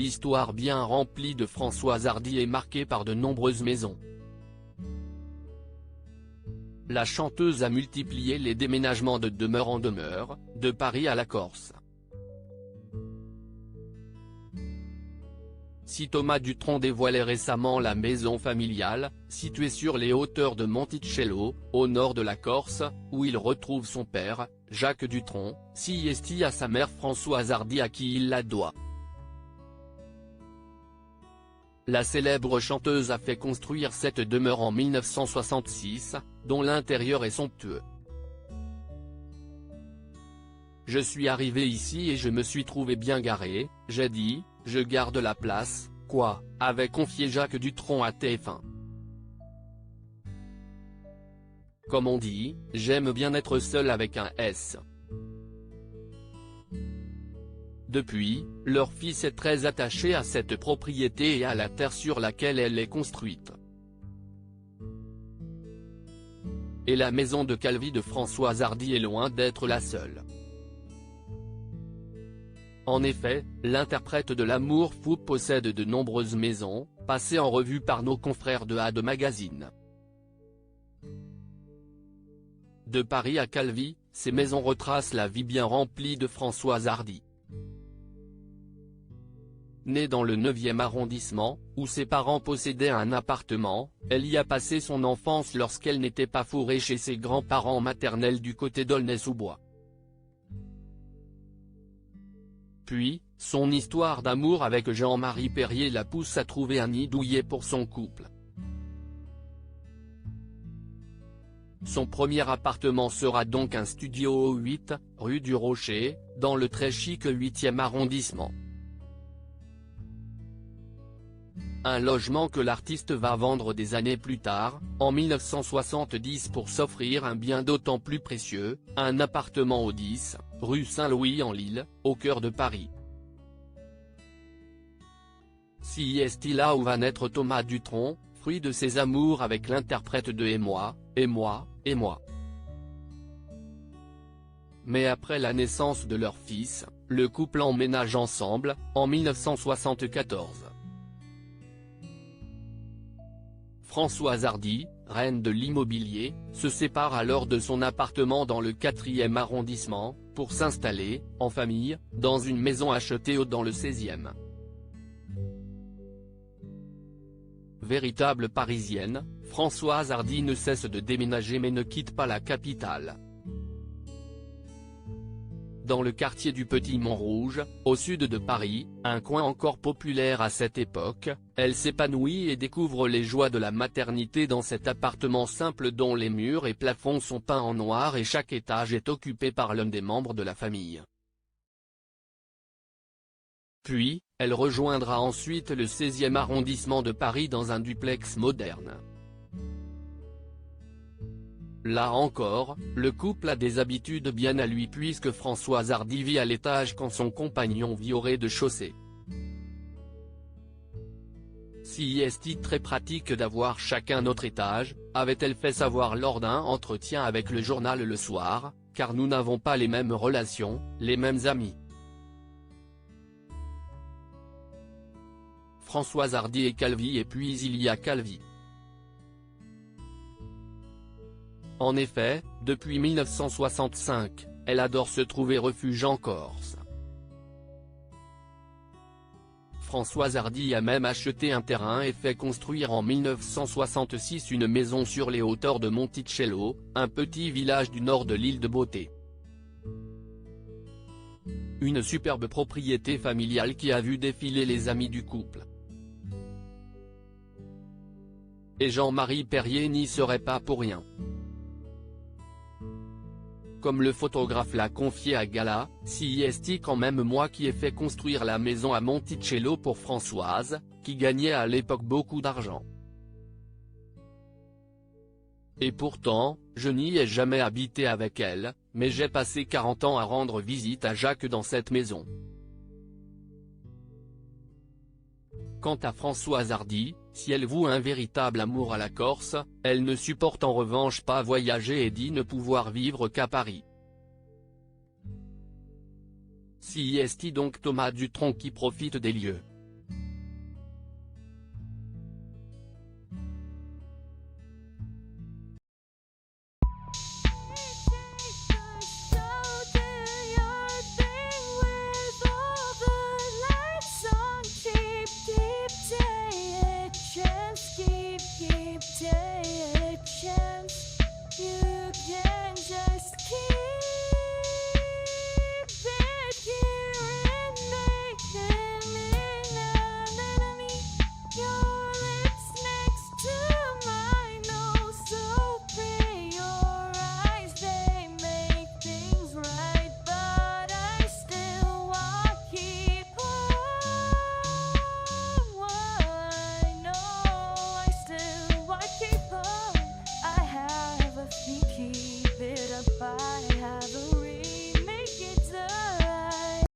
l'histoire bien remplie de Françoise Hardy est marquée par de nombreuses maisons. La chanteuse a multiplié les déménagements de demeure en demeure, de Paris à la Corse. Si Thomas Dutronc dévoilait récemment la maison familiale, située sur les hauteurs de Monticello, au nord de la Corse, où il retrouve son père, Jacques Dutronc, si à sa mère Françoise Hardy à qui il la doit. La célèbre chanteuse a fait construire cette demeure en 1966, dont l'intérieur est somptueux. Je suis arrivé ici et je me suis trouvé bien garé, j'ai dit, je garde la place, quoi, avait confié Jacques Dutronc à TF1. Comme on dit, j'aime bien être seul avec un S. Depuis, leur fils est très attaché à cette propriété et à la terre sur laquelle elle est construite. Et la maison de Calvi de Françoise Hardy est loin d'être la seule. En effet, l'interprète de l'amour fou possède de nombreuses maisons, passées en revue par nos confrères de A2 Magazine. De Paris à Calvi, ces maisons retracent la vie bien remplie de Françoise Hardy. Née dans le 9e arrondissement, où ses parents possédaient un appartement, elle y a passé son enfance lorsqu'elle n'était pas fourrée chez ses grands-parents maternels du côté d'Aulnay-sous-Bois. Puis, son histoire d'amour avec Jean-Marie Perrier la pousse à trouver un nid douillet pour son couple. Son premier appartement sera donc un studio au 8, rue du Rocher, dans le très chic 8e arrondissement. Un logement que l'artiste va vendre des années plus tard, en 1970 pour s'offrir un bien d'autant plus précieux, un appartement au 10, rue Saint-Louis-en-Lille, au cœur de Paris. Si est là où va naître Thomas Dutronc, fruit de ses amours avec l'interprète de Et moi, et moi, et moi. Mais après la naissance de leur fils, le couple emménage ensemble, en 1974. Françoise Hardy, reine de l'immobilier, se sépare alors de son appartement dans le 4e arrondissement, pour s'installer, en famille, dans une maison achetée dans le 16e. Véritable parisienne, Françoise Hardy ne cesse de déménager mais ne quitte pas la capitale. Dans le quartier du Petit Montrouge, au sud de Paris, un coin encore populaire à cette époque, elle s'épanouit et découvre les joies de la maternité dans cet appartement simple dont les murs et plafonds sont peints en noir et chaque étage est occupé par l'un des membres de la famille. Puis, elle rejoindra ensuite le 16e arrondissement de Paris dans un duplex moderne. Là encore, le couple a des habitudes bien à lui puisque Françoise Hardy vit à l'étage quand son compagnon vit au rez-de-chaussée. Si est très pratique d'avoir chacun notre étage, avait-elle fait savoir lors d'un entretien avec le journal Le Soir, car nous n'avons pas les mêmes relations, les mêmes amis. Françoise Hardy et Calvi et puis il y a Calvi. En effet, depuis 1965, elle adore se trouver refuge en Corse. Françoise Hardy a même acheté un terrain et fait construire en 1966 une maison sur les hauteurs de Monticello, un petit village du nord de l'île de Beauté. Une superbe propriété familiale qui a vu défiler les amis du couple. Et Jean-Marie Perrier n'y serait pas pour rien. Comme le photographe l'a confié à Gala, si est quand même moi qui ai fait construire la maison à Monticello pour Françoise, qui gagnait à l'époque beaucoup d'argent. Et pourtant, je n'y ai jamais habité avec elle, mais j'ai passé 40 ans à rendre visite à Jacques dans cette maison. Quant à Françoise Hardy, si elle voue un véritable amour à la Corse, elle ne supporte en revanche pas voyager et dit ne pouvoir vivre qu'à Paris. Si est donc Thomas Dutronc qui profite des lieux. you.